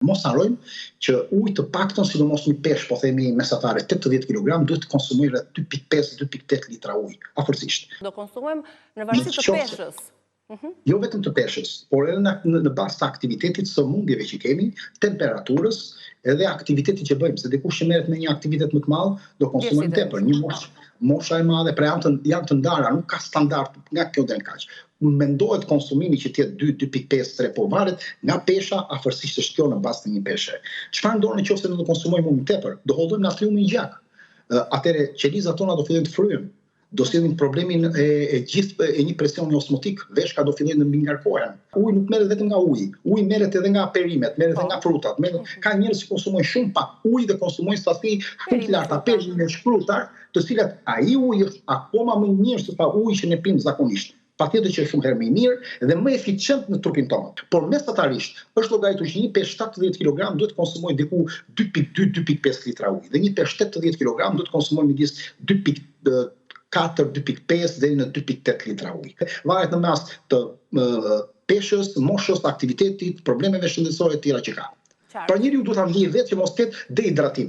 Mos harrojmë që ujë të paktën, sidomos një peshë, po themi mesatare 80 kg, duhet të konsumojë rreth 2.5-2.8 litra ujë, afërsisht. Do konsumojmë në varësi të peshës. Jo vetëm të peshës, por edhe në bazë të aktivitetit, sëmundjeve që kemi, temperaturës, edhe aktivitetit që bëjmë, se dikush që merret me një aktivitet më të madh, do konsumojmë tepër. Një mosha e madhe, pra janë të ndara, nuk ka standard nga kjo deri kaq. Mendohet konsumimi që të jetë 2.5-3, po varet nga pesha, afërsisht është kjo në bazë të një peshe. Çfarë ndodh nëse ne do konsumojmë më tepër? Do hollojmë natriumin gjak. Atëre qelizat tona do fillojnë të fryhen. Do sillin problemin e një presioni osmotik, veshka do fillojnë të ngarkohen. Uji nuk merret vetëm nga uji, uji merret edhe nga perimet, merret edhe nga frutat. Ka njerëz që konsumojnë shumë pak ujë dhe konsumojnë sasi shumë të larta peshë me shkrutar, të cilat ai uji është akoma më i mirë se sa uji që ne pimë zakonisht. Patjetër që është shumë herë më i mirë dhe më eficient në trupin tonë. Por mesatarisht është llogaritur që një peshë 70 kg duhet konsumojë diku 2.2-2.5 litra ujë dhe një peshë 80 kg duhet konsumojë midis 2.5 deri në 2.8 litra ujë. Varet në mes të peshës, moshës, aktivitetit, problemeve shëndetësore të tjera që ka. Pra njeriu duhet ta ndjejë vetë që mos ketë dehidratim.